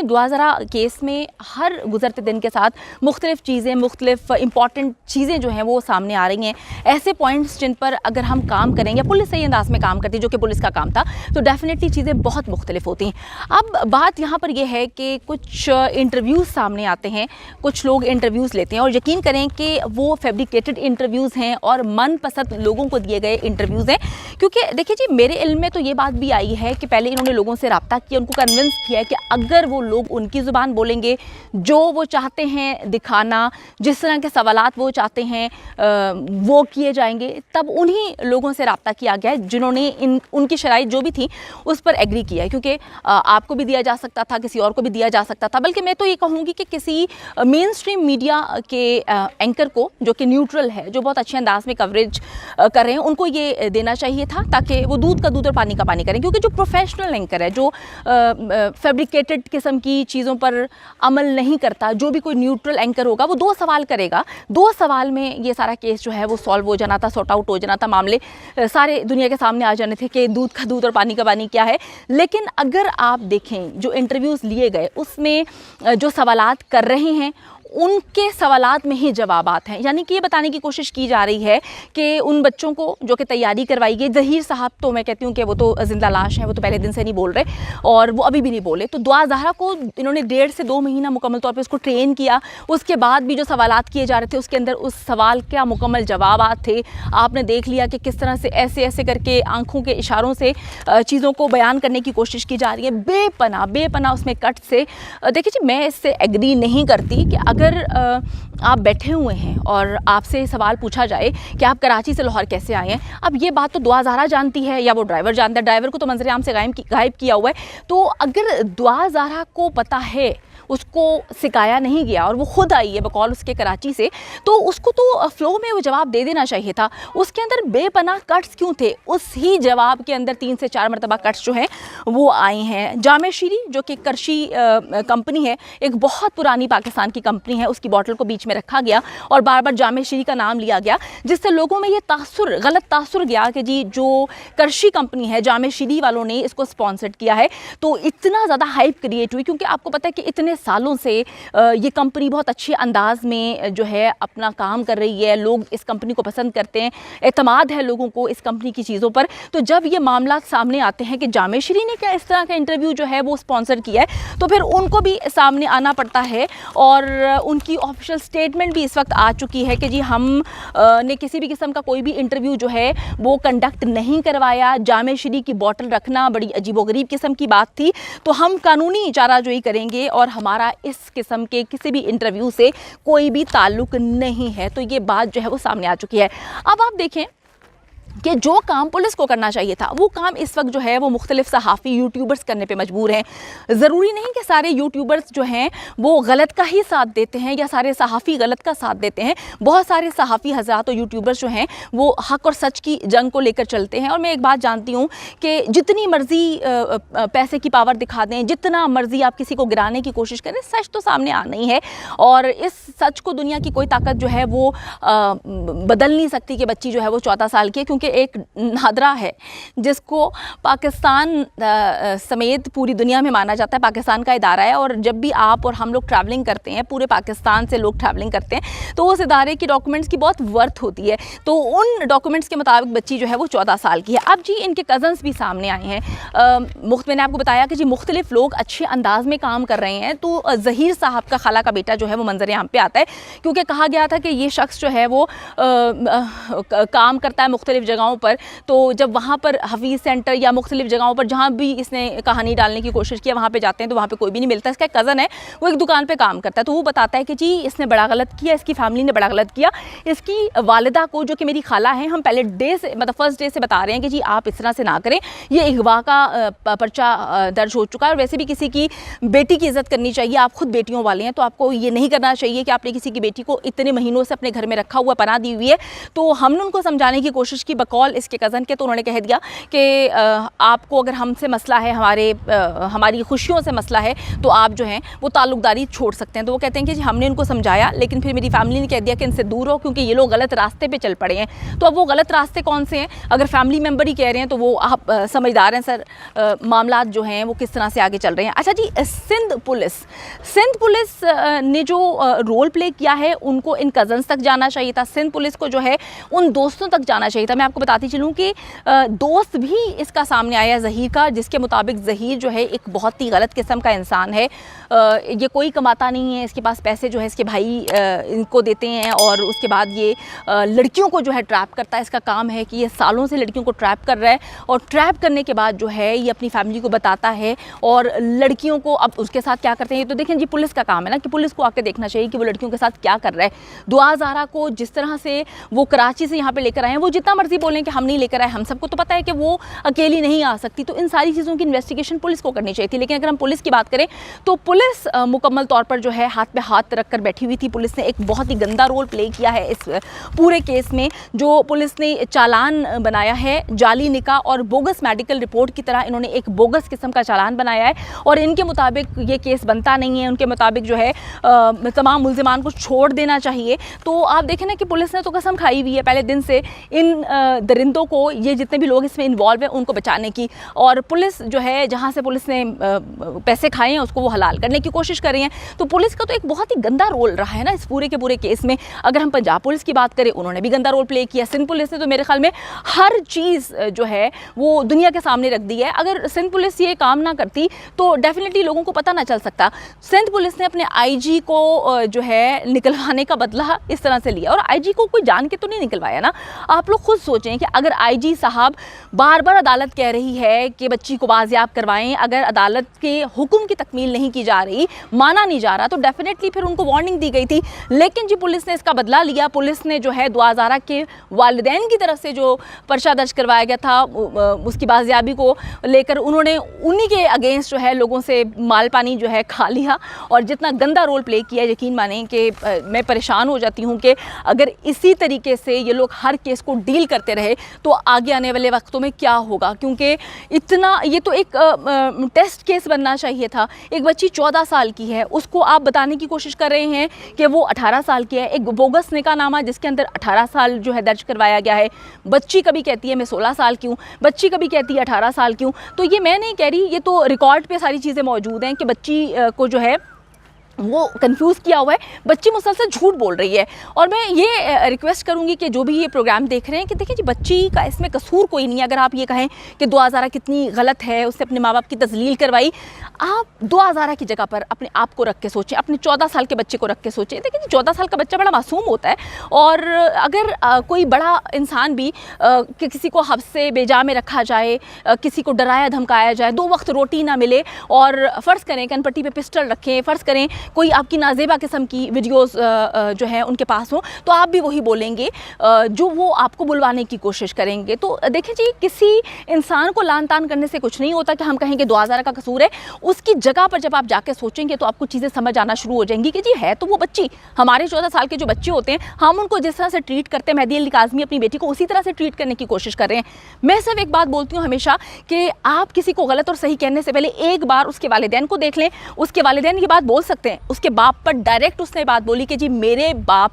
दुआज़रा case में हर गुजरते दिन के साथ मुख्तलिफ़ चीज़ें, मुख्तलिफ़ इंपॉर्टेंट चीज़ें जो हैं वो सामने आ रही हैं। ऐसे पॉइंट्स जिन पर अगर हम काम करें या पुलिस सही अंदाज में काम करती, जो कि पुलिस का काम था, तो डेफिनेटली चीज़ें बहुत मुख्तलिफ होती हैं। अब बात यहाँ पर यह है कि कुछ इंटरव्यूज़ सामने आते हैं, कुछ लोग इंटरव्यूज़ लेते हैं और यकीन करें कि वो फैब्रिकेटेड इंटरव्यूज़ हैं और मनपसंद लोगों को दिए गए इंटरव्यूज़ हैं। क्योंकि देखिए जी, मेरे इल्म में तो ये बात भी आई है कि पहले इन्होंने लोगों से रब्ता किया, उनको कन्विंस किया है कि अगर वो लोग उनकी ज़ुबान बोलेंगे, जो वो चाहते हैं दिखाना, जिस तरह के सवालात वो चाहते हैं वो किए जाएंगे, तब उन्हीं लोगों से रब्ता किया गया है जिन्होंने उनकी शराइत जो भी थी उस पर एग्री किया है। क्योंकि आपको भी दिया जा सकता था, किसी और को भी दिया जा सकता था, बल्कि मैं तो ये कहूँगी कि किसी मेन स्ट्रीम मीडिया के एंकर को, जो कि न्यूट्रल है, जो बहुत अच्छे अंदाज में कवरेज कर रहे हैं, उनको ये देना चाहिए था ताकि वो दूध का दूध और पानी का पानी करें। क्योंकि जो प्रोफेशनल एंकर है, जो फैब्रिकेटेड किस्म की चीज़ों पर अमल नहीं करता, जो भी कोई न्यूट्रल एंकर होगा वो 2 सवाल करेगा, 2 सवाल में ये सारा केस जो है वो सॉल्व हो जाना था, सॉर्ट आउट हो जाना था, मामले सारे दुनिया के सामने आ जाने थे कि दूध का दूध और पानी का पानी क्या है। लेकिन अगर आप देखें जो इंटरव्यूज़ लिए गए उसमें जो सवालात कर रहे हैं उनके सवालात में ही जवाबात हैं। यानी कि ये बताने की कोशिश की जा रही है कि उन बच्चों को जो कि तैयारी करवाई गई, ज़हीर साहब तो मैं कहती हूँ कि वो तो ज़िंदा लाश हैं, वो तो पहले दिन से नहीं बोल रहे और वो अभी भी नहीं बोले। तो दुआ ज़हरा को इन्होंने 1.5 से 2 महीना मुकम्मल तौर पे उसको ट्रेन किया। उसके बाद भी जो सवालात किए जा रहे थे उसके अंदर उस सवाल क्या मुकम्मल जवाबात थे। आपने देख लिया कि किस तरह से ऐसे ऐसे करके आँखों के इशारों से चीज़ों को बयान करने की कोशिश की जा रही है, बेपना उसमें कट से। देखिए जी, मैं इससे एग्री नहीं करती कि अगर आप बैठे हुए हैं और आपसे सवाल पूछा जाए कि आप कराची से लाहौर कैसे आए हैं, अब ये बात तो दुआ ज़हरा जानती है या वो ड्राइवर जानता है, ड्राइवर को तो मंजर आम से गायब किया हुआ है। तो अगर दुआ ज़हरा को पता है, उसको सिखाया नहीं गया और वो खुद आई है बकौल उसके कराची से, तो उसको तो फ्लो में वो जवाब दे देना चाहिए था। उसके अंदर बेपनाह कट्स क्यों थे? उस ही जवाब के अंदर 3 से 4 मरतबा कट्स जो हैं वो आए हैं। जामे शीरी जो कि करशी कंपनी है, एक बहुत पुरानी पाकिस्तान की कंपनी है, उसकी बॉटल को बीच में रखा गया और बार बार जामे शीरी का नाम लिया गया, जिससे लोगों में ये गलत तासुर गया कि जी जो करशी कंपनी है, जामे शीरी वालों ने इसको स्पॉन्सर्ड किया है। तो इतना ज़्यादा हाइप क्रिएट हुई, क्योंकि आपको पता है कि इतने सालों से ये कंपनी बहुत अच्छे अंदाज में जो है अपना काम कर रही है, लोग इस कंपनी को पसंद करते हैं, एतमाद है लोगों को इस कंपनी की चीज़ों पर। तो जब ये मामला सामने आते हैं कि जामे शीरी ने क्या इस तरह का इंटरव्यू जो है वो स्पॉन्सर किया है, तो फिर उनको भी सामने आना पड़ता है और उनकी ऑफिशियल स्टेटमेंट भी इस वक्त आ चुकी है कि जी हम ने किसी भी किस्म का कोई भी इंटरव्यू जो है वो कंडक्ट नहीं करवाया। जामे शीरी की बोतल रखना बड़ी अजीबोगरीब किस्म की बात थी, तो हम कानूनी चाराजोई करेंगे और हमारा इस किस्म के किसी भी इंटरव्यू से कोई भी ताल्लुक नहीं है। तो ये बात जो है वो सामने आ चुकी है। अब आप देखें कि जो काम पुलिस को करना चाहिए था वो काम इस वक्त जो है वो मुख्तलिफ सहाफ़ी यूट्यूबर्स करने पे मजबूर हैं। ज़रूरी नहीं कि सारे यूट्यूबर्स जो हैं वो गलत का ही साथ देते हैं या सारे सहाफ़ी गलत का साथ देते हैं। बहुत सारे सहाफ़ी हज़रात और यूट्यूबर्स जो हैं वो हक़ और सच की जंग को लेकर चलते हैं। और मैं एक बात जानती हूँ कि जितनी मर्ज़ी पैसे की पावर दिखा दें, जितना मर्ज़ी आप किसी को गिराने की कोशिश करें, सच तो सामने आना ही है और इस सच को दुनिया की कोई ताकत जो है वो बदल नहीं सकती कि बच्ची जो है वो 14 साल की है। क्योंकि एक नादरा है जिसको पाकिस्तान समेत पूरी दुनिया में माना जाता है, पाकिस्तान का इदारा है और जब भी आप और हम लोग ट्रैवलिंग करते हैं, पूरे पाकिस्तान से लोग ट्रैवलिंग करते हैं, तो उस इदारे की डॉक्यूमेंट्स की बहुत वर्थ होती है। तो उन डॉक्यूमेंट्स के मुताबिक बच्ची जो है वो 14 साल की है। अब जी इनके कज़न्स भी सामने आए हैं। मैंने आपको बताया कि जी मुख्तलिफ लोग अच्छे अंदाज में काम कर रहे हैं। तो ज़हीर साहब का खाला का बेटा जो है वो मंजर यहाँ पे आता है, क्योंकि कहा गया था कि ये शख्स जो है वो काम करता है मुख्तलिफ जगहों पर। तो जब वहाँ पर हफीज़ सेंटर या मुख्तलिफ जगहों पर जहाँ भी इसने कहानी डालने की कोशिश की, वहाँ पे जाते हैं तो वहाँ पे कोई भी नहीं मिलता। इसका कज़न है, वो एक दुकान पे काम करता है, तो वो बताता है कि जी इसने बड़ा गलत किया, इसकी फैमिली ने बड़ा गलत किया। इसकी वालिदा को, जो कि मेरी खाला है, हम पहले डे से मतलब फर्स्ट डे से बता रहे हैं कि जी आप इस तरह से ना करें, ये अगवा का पर्चा दर्ज हो चुका है। और वैसे भी किसी की बेटी की इज़्ज़त करनी चाहिए, आप खुद बेटियों वाले हैं, तो आपको ये नहीं करना चाहिए कि आपने किसी की बेटी को इतने महीनों से अपने घर में रखा हुआ, पनाह दी हुई है। तो हमने उनको समझाने की कोशिश की, कॉल इसके कज़न के, तो उन्होंने कह दिया कि आपको अगर हमसे मसला है, हमारी खुशियों से मसला है, तो आप जो हैं वो ताल्लुकदारी छोड़ सकते हैं। तो वो कहते हैं कि जी हमने उनको समझाया, लेकिन फिर मेरी फैमिली ने कह दिया कि इनसे दूर हो, क्योंकि ये लोग गलत रास्ते पे चल पड़े हैं। तो अब वो गलत रास्ते कौन से हैं? अगर फैमिली मेम्बर ही कह रहे हैं तो वो आप समझदार हैं सर, मामलात जो हैं वो किस तरह से आगे चल रहे हैं। अच्छा जी, सिंध पुलिस ने जो रोल प्ले किया है, उनको इन कज़न्स तक जाना चाहिए था। सिंध पुलिस को जो है उन दोस्तों तक जाना चाहिए था। मैं आपको बताती चलूँ कि दोस्त भी इसका सामने आया ज़हीर का, जिसके मुताबिक ज़हीर जो है एक बहुत ही गलत किस्म का इंसान है। ये कोई कमाता नहीं है, इसके पास पैसे जो है इसके भाई इनको देते हैं, और उसके बाद ये लड़कियों को जो है ट्रैप करता है। इसका काम है कि ये सालों से लड़कियों को ट्रैप कर रहा है, और ट्रैप करने के बाद जो है ये अपनी फैमिली को बताता है, और लड़कियों को अब उसके साथ क्या करते हैं, ये तो देखें जी पुलिस का काम है ना, कि पुलिस को आके देखना चाहिए कि वो लड़कियों के साथ क्या कर रहा है। दुआ ज़ारा को जिस तरह से वो कराची से यहाँ पे लेकर आए हैं, वो जितना मर्जी बोलें कि हम नहीं लेकर आए, हम सबको तो पता है कि वो अकेली नहीं आ सकती। तो इन सारी चीज़ों की इन्वेस्टिगेशन पुलिस को करनी चाहिए थी। लेकिन अगर हम पुलिस की बात करें तो पुलिस मुकम्मल तौर पर जो है हाथ पे हाथ रख कर बैठी हुई थी। पुलिस ने एक बहुत ही गंदा रोल प्ले किया है इस पूरे केस में। जो पुलिस ने चालान बनाया है, जाली निकाह और बोगस मेडिकल रिपोर्ट की तरह इन्होंने एक बोगस किस्म का चालान बनाया है, और इनके मुताबिक ये केस बनता नहीं है। उनके मुताबिक जो है तमाम मुल्ज़िमान को छोड़ देना चाहिए। तो आप देखें ना कि पुलिस ने तो कसम खाई हुई है पहले दिन से इन दरिंदों को, ये जितने भी लोग इसमें इन्वॉल्व हैं, उनको बचाने की। और पुलिस जो है जहाँ से पुलिस ने पैसे खाए हैं उसको वो हलाल करने की कोशिश कर रही हैं। तो पुलिस का तो एक बहुत ही गंदा रोल रहा है ना इस पूरे के पूरे केस में। अगर हम पंजाब पुलिस की बात करें, उन्होंने भी गंदा रोल प्ले किया। सिंध पुलिस ने तो मेरे ख्याल में हर चीज़ जो है वो दुनिया के सामने रख दी है। अगर सिंध पुलिस ये काम ना करती तो डेफिनेटली लोगों को पता ना चल सकता। सिंध पुलिस ने अपने आईजी को जो है निकलवाने का बदला इस तरह से लिया, और आईजी को कोई जान के तो नहीं निकलवाया ना। आप लोग खुद सोचें कि अगर आईजी साहब बार बार अदालत कह रही है कि बच्ची को बाजियाब करवाएं, अगर अदालत के हुक्म की तकमील नहीं की जा रही, माना नहीं जा रहा, तो डेफिनेटली फिर उनको वार्निंग दी गई थी। लेकिन जी पुलिस ने इसका बदला लिया। पुलिस ने जो है दुआ ज़ारा के वालिदैन की तरफ से जो पर्चा दर्ज करवाया गया था उसकी बाजियाबी को लेकर उन्होंने उन्हीं के अगेंस्ट जो है लोगों से माल पानी जो है खा लिया, और जितना गंदा रोल प्ले किया, यकीन माने कि मैं परेशान हो जाती हूँ कि अगर इसी तरीके से ये लोग हर केस को डील करते रहे तो आगे आने वाले वक्तों में क्या होगा। क्योंकि इतना ये तो एक टेस्ट केस बनना चाहिए था। एक बच्ची 14 साल की है, उसको आप बताने की कोशिश कर रहे हैं कि वो 18 साल की है। एक बोगस निकाहनामा जिसके अंदर 18 साल जो है दर्ज करवाया गया है। बच्ची कभी कहती है मैं 16 साल की हूँ, बच्ची कभी कहती है 18 साल की हूँ। तो ये मैं नहीं कह रही, ये तो रिकॉर्ड पे सारी चीज़ें मौजूद हैं कि बच्ची को जो है वो कंफ्यूज किया हुआ है, बच्ची मुसलसल झूठ बोल रही है। और मैं ये रिक्वेस्ट करूंगी कि जो भी ये प्रोग्राम देख रहे हैं कि देखिए जी बच्ची का इसमें कसूर कोई नहीं है। अगर आप ये कहें कि दुआ ज़ारा कितनी गलत है, उससे अपने माँ बाप की तजलील करवाई, आप दुआ ज़ारा की जगह पर अपने आप को रख के सोचें, अपने 14 साल के बच्चे को रख के सोचें। देखिए जी 14 साल का बच्चा बड़ा मासूम होता है, और अगर कोई बड़ा इंसान भी कि किसी को हब्स से बेजा में रखा जाए, किसी को डराया धमकाया जाए, 2 वक्त रोटी ना मिले, और फ़र्ज़ करें कनपट्टी पे पिस्टल रखें, फ़र्ज़ करें कोई आपकी नाजेबा किस्म की वीडियोस जो है उनके पास हो, तो आप भी वही बोलेंगे जो वो आपको बुलवाने की कोशिश करेंगे। तो देखिए जी किसी इंसान को लान तान करने से कुछ नहीं होता कि हम कहेंगे दुआ ज़ारा का कसूर है। उसकी जगह पर जब आप जाके सोचेंगे तो आपको चीज़ें समझ आना शुरू हो जाएंगी कि जी है तो वो बच्ची, हमारे 14 साल के जो बच्चे होते हैं हम उनको जिस तरह से ट्रीट करते हैं, मेहदी अली काज़मी अपनी बेटी को उसी तरह से ट्रीट करने की कोशिश कर रहे हैं। मैं सिर्फ एक बात बोलती हूँ हमेशा कि आप किसी को गलत और सही कहने से पहले एक बार उसके वालिदैन को देख लें। उसके वालिदैन ये बात बोल सकते हैं, उसके बाप पर डायरेक्ट उसने बात बोली कि जी मेरे बाप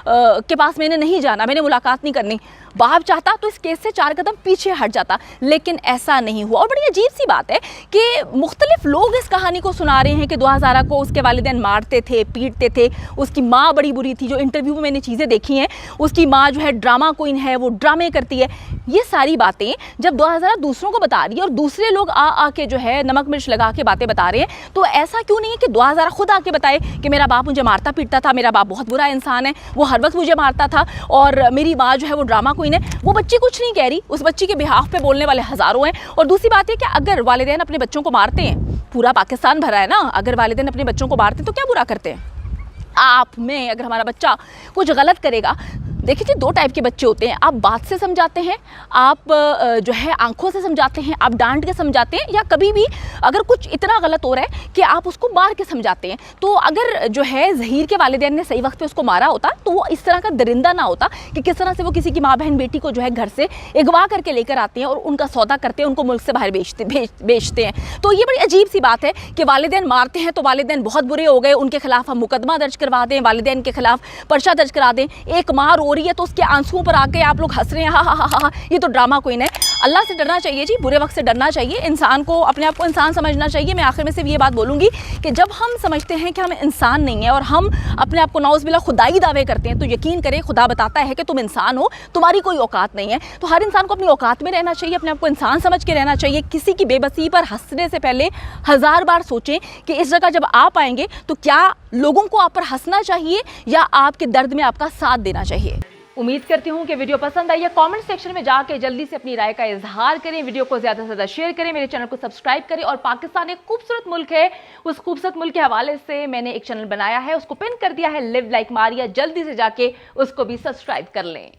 के पास मैंने नहीं जाना, मैंने मुलाकात नहीं करनी। बाप चाहता तो इस केस से 4 कदम पीछे हट जाता, लेकिन ऐसा नहीं हुआ। और बड़ी अजीब सी बात है कि मुख्तलिफ लोग इस कहानी को सुना रहे हैं कि दुआ ज़ारा को उसके वालिदैन मारते थे, पीटते थे, उसकी माँ बड़ी बुरी थी। जो इंटरव्यू में मैंने चीज़ें देखी हैं, उसकी माँ जो है ड्रामा क्वीन है, वो ड्रामे करती है। ये सारी बातें जब दुआ ज़ारा दूसरों को बता रही है और दूसरे लोग आके जो है नमक मिर्च लगा के बातें बता रहे हैं, तो ऐसा क्यों नहीं है कि दुआ ज़ारा खुद आके बताए कि मेरा बाप मुझे मारता पीटता था, मेरा बाप बहुत बुरा इंसान है, वो हर वक्त मुझे मारता था, और मेरी माँ जो है वो ड्रामा क्वीन है। वो बच्ची कुछ नहीं कह रही, उस बच्ची के बिहाफ पे बोलने वाले हज़ारों हैं। और दूसरी बात है कि अगर वालिदैन अपने बच्चों को मारते हैं, पूरा पाकिस्तान भरा है ना, अगर वालिदैन अपने बच्चों को मारते हैं तो क्या बुरा करते हैं? आप मैं अगर हमारा बच्चा कुछ गलत करेगा, देखिए जी, दो टाइप के बच्चे होते हैं। आप बात से समझाते हैं, आप जो है आंखों से समझाते हैं, आप डांट के समझाते हैं, या कभी भी अगर कुछ इतना गलत हो रहा है कि आप उसको मार के समझाते हैं। तो अगर जो है ज़हीर के वालिदैन ने सही वक्त पे उसको मारा होता तो वो इस तरह का दरिंदा ना होता कि किस तरह से वो किसी की माँ बहन बेटी को जो है घर से अगवा करके लेकर आते हैं और उनका सौदा करते हैं, उनको मुल्क से बाहर बेचते हैं। तो ये बड़ी अजीब सी बात है कि वालिदैन मारते हैं तो वालिदैन बहुत बुरे हो गए, उनके खिलाफ हम मुकदमा दर्ज करवा दें, वालिदैन के खिलाफ पर्चा दर्ज करा दें। एक माँ रो रही है तो उसके आंसुओं पर आके आप लोग हंस रहे हैं, हा हा हा हा, ये तो ड्रामा क्वीन है। अल्लाह से डरना चाहिए जी, बुरे वक्त से डरना चाहिए। इंसान को अपने आप को इंसान समझना चाहिए। मैं आखिर में सिर्फ ये बात बोलूँगी कि जब हम समझते हैं कि हम इंसान नहीं है और हम अपने आप को नाउज़ुबिल्लाह खुदाई दावे करते हैं, तो यकीन करें खुदा बताता है कि तुम इंसान हो, तुम्हारी कोई औकात नहीं है। तो हर इंसान को अपनी औकात में रहना चाहिए, अपने आप को इंसान समझ के रहना चाहिए। किसी की बेबसी पर हंसने से पहले 1000 बार सोचें कि इस जगह जब आप आएंगे तो क्या लोगों को आप पर हंसना चाहिए या आपके दर्द में आपका साथ देना चाहिए। उम्मीद करती हूँ कि वीडियो पसंद आई है। कमेंट सेक्शन में जाके जल्दी से अपनी राय का इजहार करें, वीडियो को ज़्यादा से ज़्यादा शेयर करें, मेरे चैनल को सब्सक्राइब करें। और पाकिस्तान एक खूबसूरत मुल्क है, उस खूबसूरत मुल्क के हवाले से मैंने एक चैनल बनाया है, उसको पिन कर दिया है, लिव लाइक मारिया, जल्दी से जाके उसको भी सब्सक्राइब कर लें।